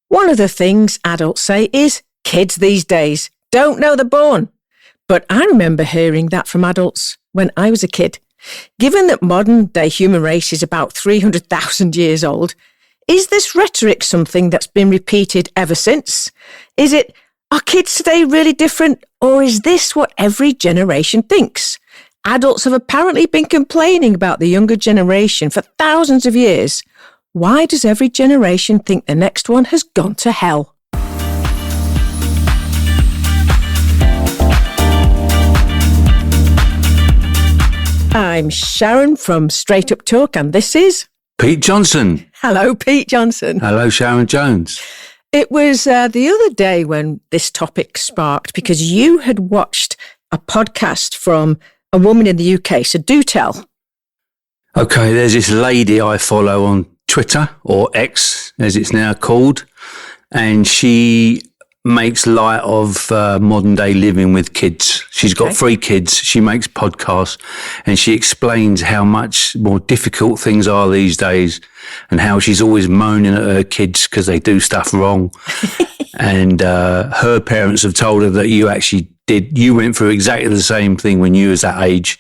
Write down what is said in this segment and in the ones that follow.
One of the things adults say is kids these days don't know they're born. But I remember hearing that from adults when I was a kid. Given that modern day human race is about 300,000 years old, is this rhetoric something that's been repeated ever since? Is it, are kids today really different, or is this what every generation thinks? Adults have apparently been complaining about the younger generation for thousands of years. Why does every generation think the next one has gone to hell? I'm Sharon from Straight Up Talk, and this is Pete Johnson. Hello, Pete Johnson. Hello, Sharon Jones. It was the other day when this topic sparked because you had watched a podcast from a woman in the UK, so do tell. Okay, there's this lady I follow on Twitter, or X as it's now called, and she makes light of modern day living with kids. She's got 3 kids. She makes podcasts and she explains how much more difficult things are these days and how she's always moaning at her kids because they do stuff wrong. And her parents have told her that you went through exactly the same thing when you was that age.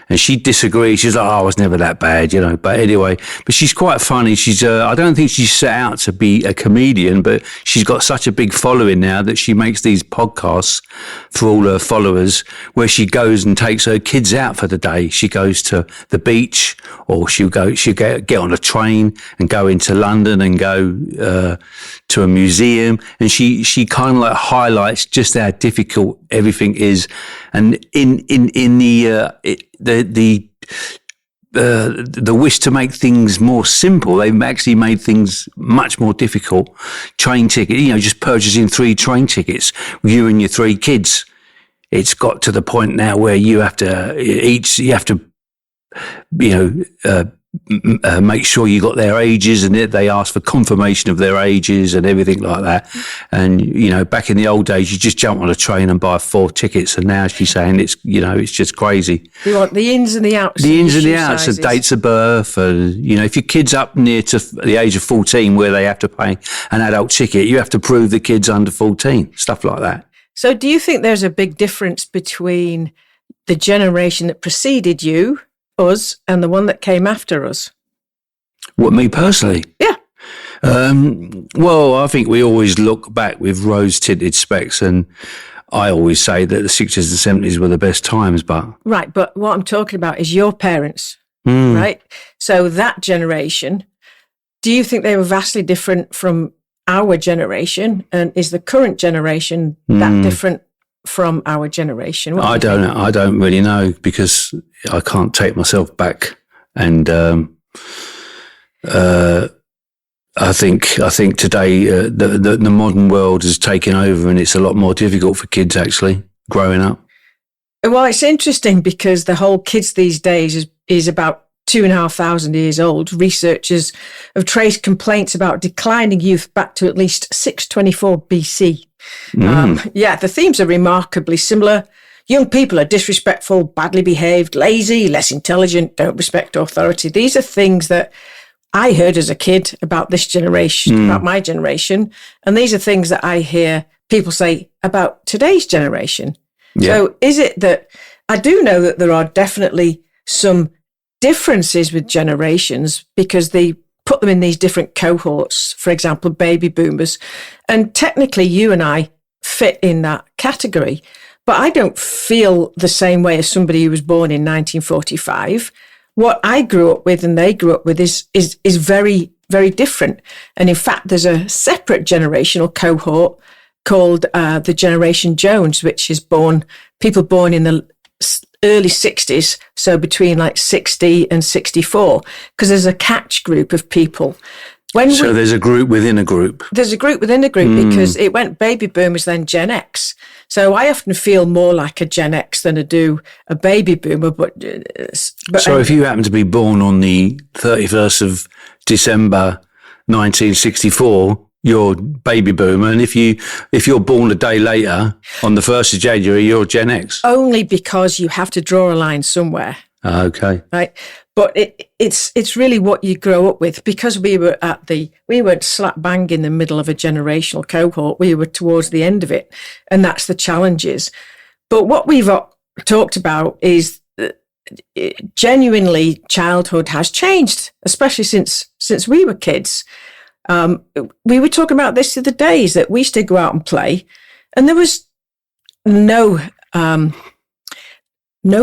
And she disagrees. She's like, I was never that bad, you know. But anyway, but she's quite funny. She's, I don't think she's set out to be a comedian, but she's got such a big following now that she makes these podcasts for all her followers where she goes and takes her kids out for the day. She goes to the beach, or she'll get on a train and go into London and go to a museum. And she kind of like highlights just how difficult everything is. And in the wish to make things more simple, they've actually made things much more difficult. Train ticket, just purchasing 3 train tickets, you and your 3 kids. It's got to the point now where you have to make sure you got their ages, and they ask for confirmation of their ages and everything like that. And, back in the old days, you just jump on a train and buy 4 tickets. And now she's saying it's just crazy. You want the ins and the outs. The ins and the outs, the dates of birth. And, if your kid's up near to the age of 14 where they have to pay an adult ticket, you have to prove the kid's under 14, stuff like that. So do you think there's a big difference between the generation that preceded you, us, and the one that came after us? What, me personally? Yeah. Well, I think we always look back with rose-tinted specs, and I always say that the 60s and 70s were the best times, but... Right, but what I'm talking about is your parents, right? So that generation, do you think they were vastly different from our generation? And is the current generation that different from our generation? I don't know. I don't really know, because I can't take myself back. And I think today the modern world has taken over, and it's a lot more difficult for kids actually growing up. Well, it's interesting because the whole kids these days is about 2,500 years old. Researchers have traced complaints about declining youth back to at least 624 BC. The themes are remarkably similar. Young people are disrespectful, badly behaved, lazy, less intelligent, don't respect authority. These are things that I heard as a kid about this generation, about my generation. And these are things that I hear people say about today's generation. Yeah. So is it that I do know that there are definitely some differences with generations because they put them in these different cohorts, for example, baby boomers. And technically you and I fit in that category, but I don't feel the same way as somebody who was born in 1945. What I grew up with and they grew up with is very, very different. And in fact, there's a separate generational cohort called the Generation Jones, which is people born in the early 60s, so between like 60 and 64, because there's a catch group of people. There's a group within a group. There's a group within a group because it went baby boomers, then Gen X. So I often feel more like a Gen X than I do a baby boomer. But so if you happen to be born on the 31st of December 1964, you're baby boomer, and if you're born a day later on the 1st of January, you're Gen X. Only because you have to draw a line somewhere. Okay. Right. But it's really what you grow up with, because we weren't slap bang in the middle of a generational cohort. We were towards the end of it, and that's the challenges. But what we've talked about is genuinely childhood has changed, especially since we were kids. We were talking about this the other day, is that we used to go out and play, and there was no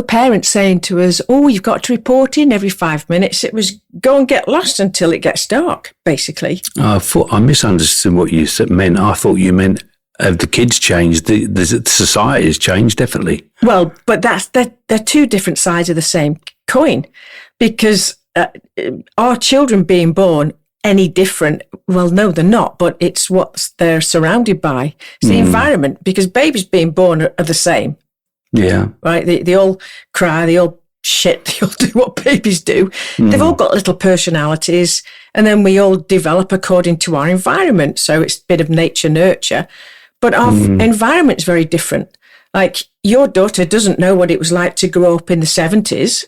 parents saying to us, "Oh, you've got to report in every 5 minutes." It was go and get lost until it gets dark, basically. I thought I misunderstood what you meant. I thought you meant have the kids changed? The society has changed, definitely. Well, but they're two different sides of the same coin, because are children being born any different? Well, no, they're not, but it's what they're surrounded by. It's the environment, because babies being born are the same. Yeah. Right? They all cry, they all shit, they all do what babies do. They've all got little personalities, and then we all develop according to our environment. So it's a bit of nature nurture. But our environment's very different. Like, your daughter doesn't know what it was like to grow up in the 70s.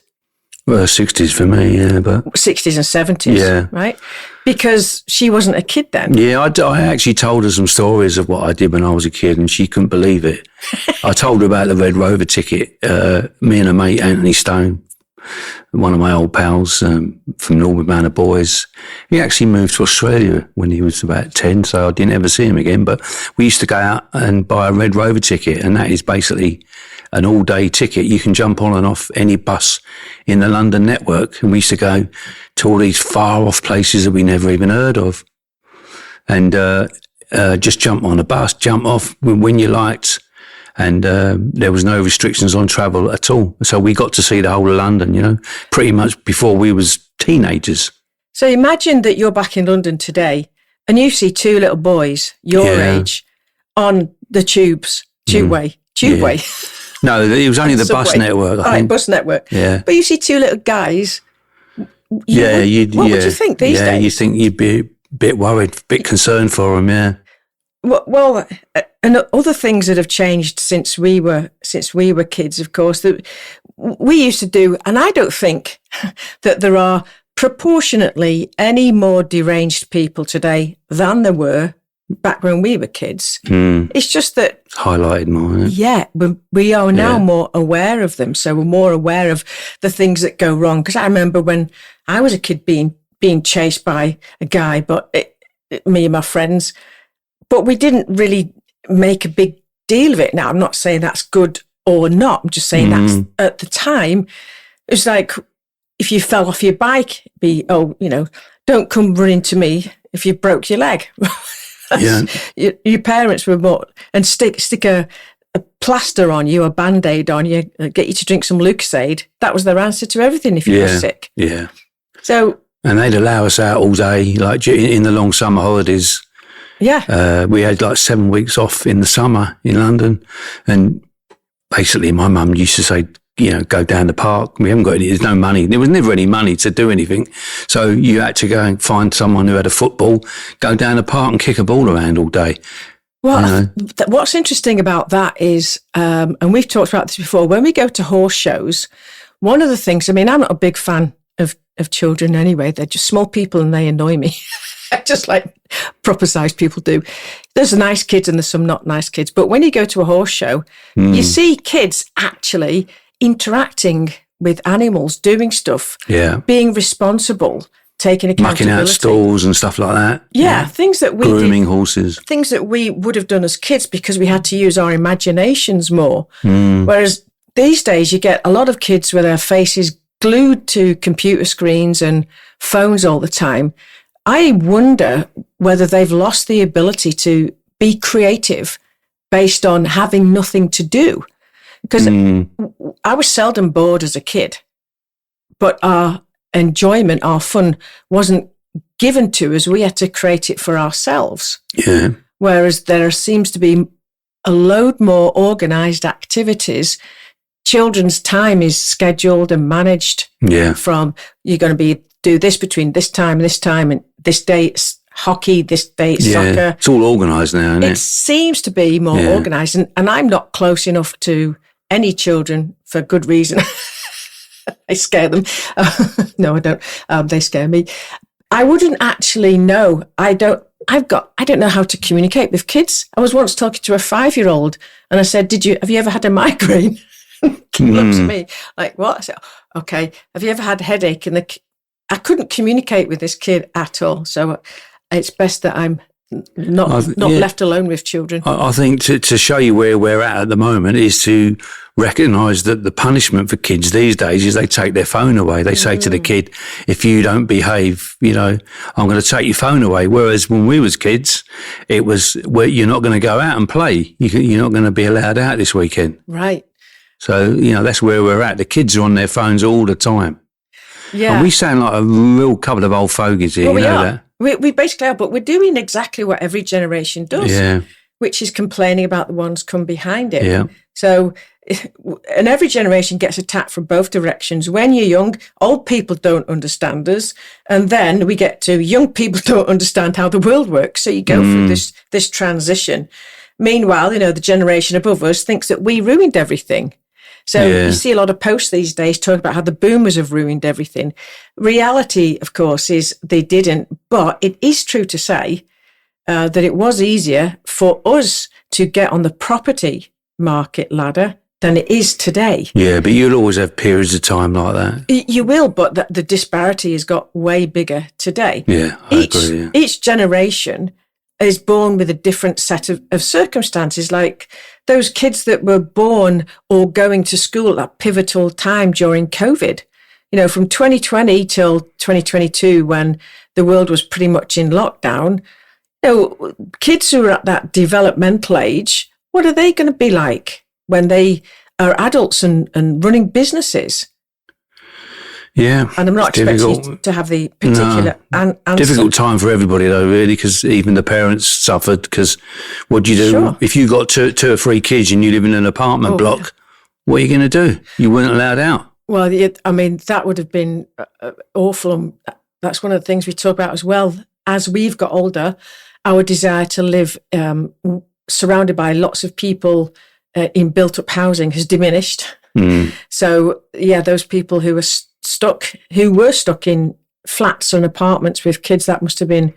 Well, 60s for me, yeah, but 60s and 70s, yeah, right? Because she wasn't a kid then. Yeah, I actually told her some stories of what I did when I was a kid, and she couldn't believe it. I told her about the Red Rover ticket. Me and a mate, Anthony Stone, one of my old pals from Norwood Manor Boys, he actually moved to Australia when he was about 10, so I didn't ever see him again. But we used to go out and buy a Red Rover ticket, and that is basically an all-day ticket. You can jump on and off any bus in the London network, and we used to go to all these far-off places that we never even heard of, and just jump on a bus, jump off when you liked, and there was no restrictions on travel at all. So we got to see the whole of London, pretty much before we was teenagers. So imagine that you're back in London today, and you see two little boys your age on the tubeway. No, it was only the bus network, I think. Bus network. Yeah. But you see two little guys. What would you think these days? Yeah, you think you'd be a bit worried, a bit concerned for them, yeah. Well, and other things that have changed since we were kids, of course, that we used to do, and I don't think that there are proportionately any more deranged people today than there were back when we were kids. It's just that it's highlighted more. Isn't it? Yeah, we are now more aware of them, so we're more aware of the things that go wrong. Because I remember when I was a kid being chased by a guy, but me and my friends, but we didn't really make a big deal of it. Now, I'm not saying that's good or not. I'm just saying that's at the time. It was like if you fell off your bike, don't come running to me if you broke your leg. Yeah. Your parents were more, and stick a plaster on you, a Band-Aid on you, get you to drink some Lucozade. That was their answer to everything if you were sick. Yeah. So, and they'd allow us out all day, like in the long summer holidays. Yeah. We had like 7 weeks off in the summer in London, and basically my mum used to say, go down the park. We haven't got any, there's no money. There was never any money to do anything. So you had to go and find someone who had a football, go down the park and kick a ball around all day. Well, what's interesting about that is, and we've talked about this before, when we go to horse shows, one of the things, I'm not a big fan of children anyway. They're just small people and they annoy me. Just like proper sized people do. There's nice kids and there's some not nice kids. But when you go to a horse show, you see kids actually interacting with animals, doing stuff, being responsible, taking accountability. Mucking out stalls and stuff like that. Yeah, things that we grooming horses. Things that we would have done as kids because we had to use our imaginations more. Whereas these days you get a lot of kids with their faces glued to computer screens and phones all the time. I wonder whether they've lost the ability to be creative based on having nothing to do. Because I was seldom bored as a kid, but our enjoyment, our fun wasn't given to us. We had to create it for ourselves. Yeah. Whereas there seems to be a load more organised activities. Children's time is scheduled and managed. Yeah. From you're going to do this between this time, and this day it's hockey, this day it's soccer. It's all organised now, isn't it? It seems to be more organised, and I'm not close enough to any children for good reason. I scare them. No, I don't. They scare me. I wouldn't actually know. I don't know how to communicate with kids. I was once talking to a 5-year-old and I said, have you ever had a migraine? Kid looks at me like, what? I said, okay. Have you ever had a headache? And I couldn't communicate with this kid at all. So it's best that I'm not left alone with children. I think to show you where we're at the moment is to recognise that the punishment for kids these days is they take their phone away. They say to the kid, if you don't behave, I'm going to take your phone away. Whereas when we was kids, it was, well, you're not going to go out and play. You're not going to be allowed out this weekend. Right. So, that's where we're at. The kids are on their phones all the time. Yeah. And we sound like a real couple of old fogies here, well, that? We basically are, but we're doing exactly what every generation does, which is complaining about the ones come behind it. Yeah. So, and every generation gets attacked from both directions. When you're young, old people don't understand us. And then we get to young people don't understand how the world works. So you go through this transition. Meanwhile, the generation above us thinks that we ruined everything. So you see a lot of posts these days talking about how the boomers have ruined everything. Reality, of course, is they didn't. But it is true to say that it was easier for us to get on the property market ladder than it is today. Yeah, but you'll always have periods of time like that. You will, but the disparity has got way bigger today. Yeah, I agree. Yeah. Each generation is born with a different set of circumstances, like those kids that were born or going to school at that pivotal time during COVID, from 2020 till 2022, when the world was pretty much in lockdown. Kids who are at that developmental age, what are they going to be like when they are adults and running businesses? Yeah. And I'm not expecting you to have the particular answer. Difficult time for everybody, though, really, because even the parents suffered. Because what do you do? Sure. If you got two or three kids and you live in an apartment block, what are you going to do? You weren't allowed out. Well, that would have been awful. And that's one of the things we talk about as well. As we've got older, our desire to live surrounded by lots of people in built-up housing has diminished. So, those people who were stuck in flats and apartments with kids, that must have been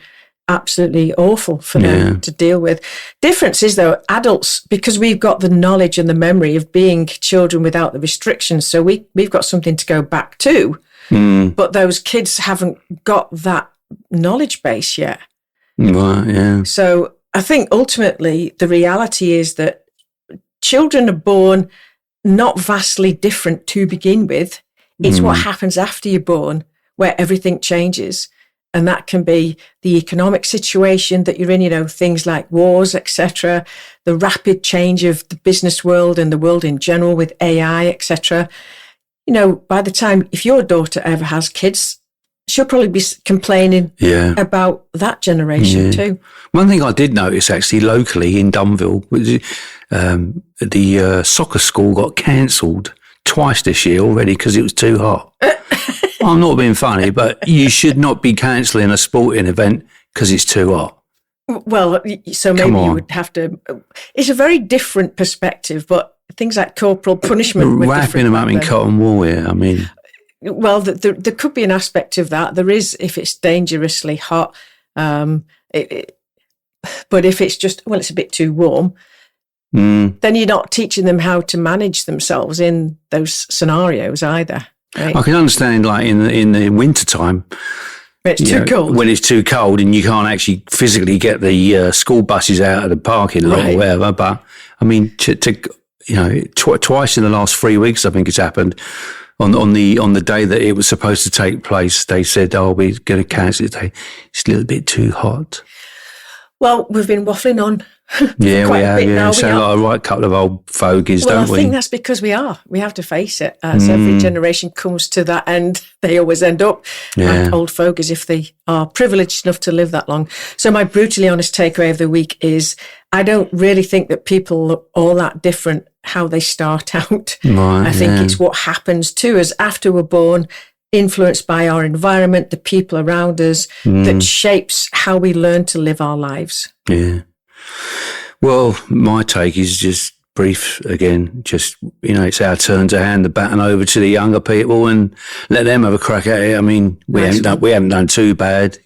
absolutely awful for them to deal with. Difference is, though, adults, because we've got the knowledge and the memory of being children without the restrictions, so we've got something to go back to. But those kids haven't got that knowledge base yet. Right, yeah. So I think ultimately the reality is that children are born not vastly different to begin with. It's what happens after you're born where everything changes. And that can be the economic situation that you're in, things like wars, etc., the rapid change of the business world and the world in general with AI, etc. By the time, if your daughter ever has kids, she'll probably be complaining about that generation too. One thing I did notice actually locally in Dunville was the soccer school got cancelled twice this year already because it was too hot. I'm not being funny, but you should not be cancelling a sporting event because it's too hot. Well, so maybe you would have to. It's a very different perspective, but things like corporal punishment were wrapping them up in cotton wool here. I mean, well, there could be an aspect of that. There is if it's dangerously hot, but if it's just it's a bit too warm, then you're not teaching them how to manage themselves in those scenarios either. Right? I can understand, like in the winter time. It's too cold. When it's too cold and you can't actually physically get the school buses out of the parking lot or whatever. But I mean, twice in the last 3 weeks, I think it's happened. On the day that it was supposed to take place, they said, "Oh, we're going to cancel it today. It's a little bit too hot." Well, we've been waffling on. Yeah, we have. Yeah, sound like a right couple of old fogies, don't we? I think that's because we are. We have to face it. As every generation comes to that end, they always end up like old fogies if they are privileged enough to live that long. So my brutally honest takeaway of the week is I don't really think that people look all that different how they start out. Right, I think it's what happens to us after we're born, influenced by our environment, the people around us, that shapes how we learn to live our lives. Yeah. Well, my take is just brief again. Just, it's our turn to hand the baton over to the younger people and let them have a crack at it. I mean, we haven't done too bad.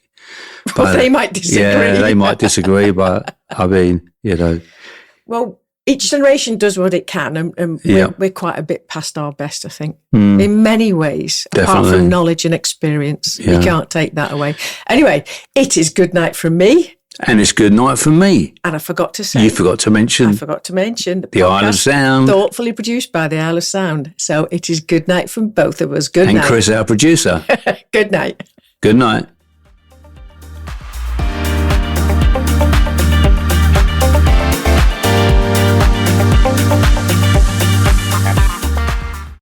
Well, they might disagree. Yeah, they might disagree, but I mean, Well, each generation does what it can, and we're quite a bit past our best, I think, in many ways, apart from knowledge and experience. You can't take that away. Anyway, it is good night from me. And it's good night from me. And I forgot to say. You forgot to mention. I forgot to mention. The Isle of Sound. Thoughtfully produced by the Isle of Sound. So it is good night from both of us. Good night. And Chris, our producer. Good night. Good night.